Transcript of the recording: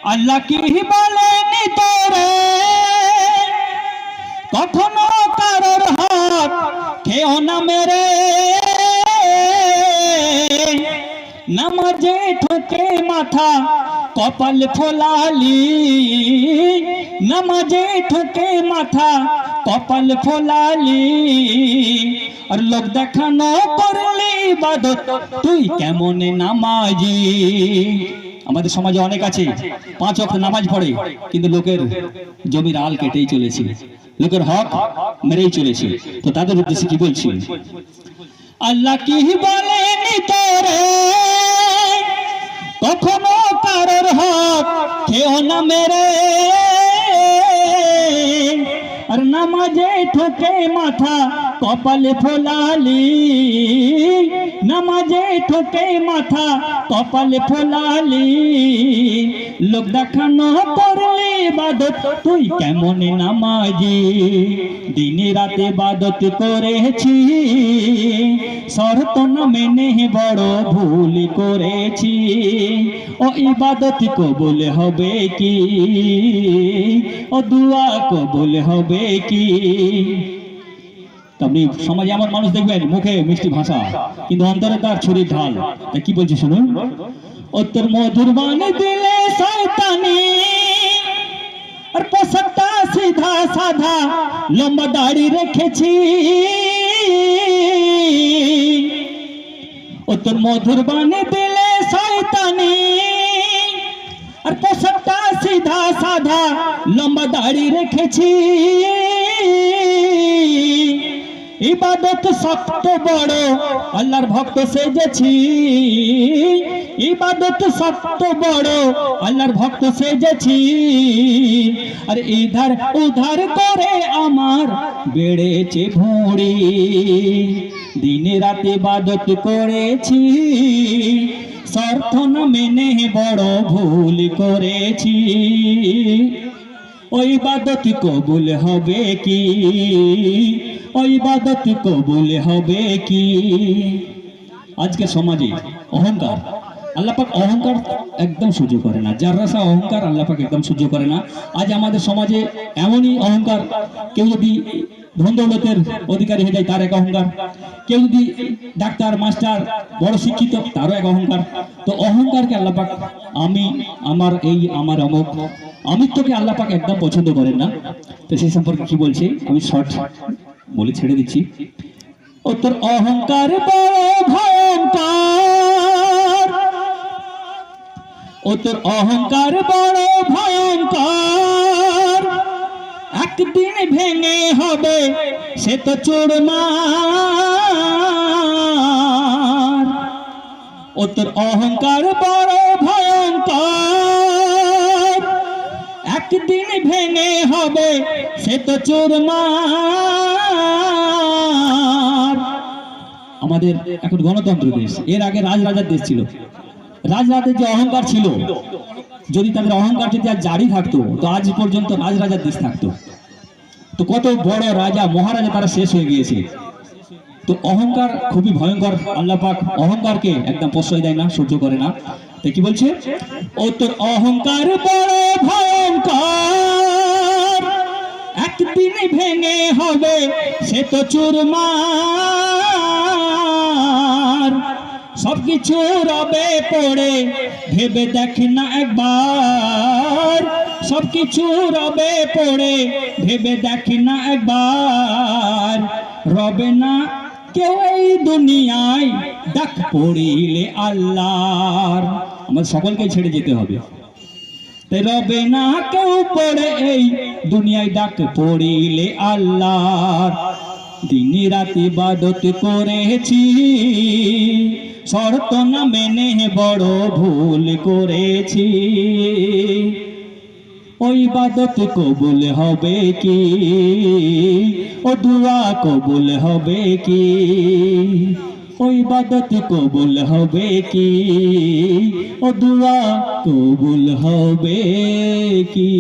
আল্লাহ কি বলেনি তোরে কখনো কারোর হক খেও না মেরে নামাজে ঠোকে মাথা কপাল ফোলালি নামাজে ঠোকে মাথা কপাল ফোলালি আর লোক দেখানো করলি ইবাদত তুই কেমন নামাজি। আমাদের সমাজে অনেক আছে 5 ওয়াক্ত নামাজ পড়ে কিন্তু লোকের জমির আল কেটেই চলেছে, লোকের হক মেরেই চলেছে। তো তাদের উদ্দেশ্যে কি বলছি, আল্লাহ কি বলেনি তোরে কখনো কারোর হক খেও না মেরে আর নামাজে ঠোকে মাথা কপাল ফোলালি নামাজে ঠোকে মাথা কপাল ফোলালি লোক দেখানো করলি ইবাদত তুই কেমন নামাজি। দিনে রাতে ইবাদত করেছি শর্ত না মেনে বড় ভুল করেছি ও ইবাদত কবুল হবে কি ও দুয়া কবুল হবে কি। আপনি সমাজে এমন মানুষ দেখবেন মুখে মিষ্টি ভাষা কিন্তু অন্তরে তার ছুরির ঢাল। কি বলছি শুনুন, উত্তর মধুর বাণী দিলে শয়তানি আর পোশাকটা সিধা সাধা লম্বা দাড়ি রেখেছি উত্তর মধুর বাণী দিলে শয়তানি আর পোশাকটা সিধা সাধা লম্বা দাড়ি রেখেছি ইবাদত শক্ত বড় আল্লাহর ভক্ত সেজেছি ইবাদত শক্ত বড় আল্লাহর ভক্ত সেজেছি আর ইধার উধার করে আমার বেড়েছে ভুঁড়ি দিনে রাতে ইবাদত করেছি শর্ত না মেনে বড় ভুল করেছি ওই ইবাদত কবুল হবে কি ওই ইবাদত কবুল হবে কি। আজকে সমাজে অহংকার আল্লাহ পাক অহংকার একদম সহ্য করে না, যার রাসা অহংকার আল্লাহ পাক একদম সহ্য করে না। আজ আমাদের সমাজে এমনই অহংকার, কেউ যদি ধন দৌলতের অধিকারী হয়ে যায় তার এক অহংকার, কেউ যদি ডাক্তার মাস্টার বড় শিক্ষিত তারও এক অহংকার। তো অহংকারকে আল্লাহ পাক আমি আমার এই আমার অমুক আমিত্বকে আল্লাহ পাক একদম পছন্দ করেন না। তো সেই সম্পর্কে কি বলছে আমি শর্ট বলে ছেড়ে দিচ্ছি। ও তোর অহংকার বড় ভয়ঙ্কর ও তোর অহংকার বড় ভয়ঙ্কর একদিন ভেঙে হবে সে তো চুরমার ও তোর অহংকার বড় ভয়ঙ্কর একদিন ভেঙে হবে সে তো চুরমার। আমাদের এখন গণতন্ত্র দেশ, এর আগে রাজরাজার দেশ ছিল। রাজরাজার যে অহংকার ছিল, যদি তাদের অহংকার যদি আজ জারি থাকতো তো আজ পর্যন্ত রাজরাজার দেশ থাকতো। তো কত বড় রাজা মহারাজা তারা শেষ হয়ে গিয়েছে। তো অহংকার খুবই ভয়ঙ্কর, আল্লাহ পাক অহংকারকে একদম প্রশ্রয় দেয় না, সহ্য করে না। তো কি বলছে, ও তোর অহংকার বড় ভয়ঙ্কর একদিন ভেঙে হবে সে তো চুরমার সবকিছু রবে পড়ে ভেবে দেখ না একবার সবকিছু রবে পড়ে ভেবে দেখ না একবার রবে না কেউ এই দুনিয়ায় ডাক পড়িলে আল্লাহর। আমাদের সকলকে ছেড়ে যেতে হবে, তাই রবে না কেউ পড়ে এই দুনিয়ায় ডাক পড়িলে আল্লাহর। দিনে রাতে ইবাদত করেছি শর্ত না মেনে বড় ভুল করেছি ওই ইবাদত কবুল হবে কি ও দুয়া কবুল হবে কি ওই ইবাদত কবুল হবে কি ও দুয়া কবুল হবে কি।